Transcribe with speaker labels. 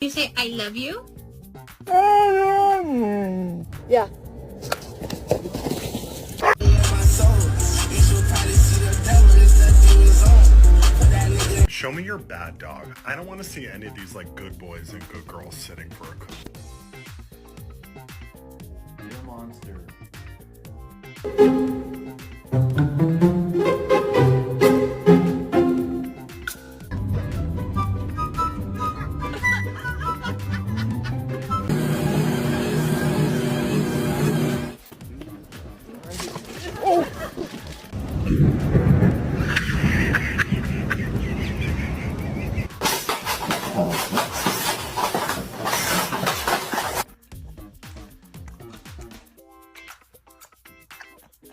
Speaker 1: You say, I love you?
Speaker 2: Yeah.
Speaker 3: Show me your bad dog. I don't want to see any of these like good boys and good girls sitting for a cook.
Speaker 4: You're a monster.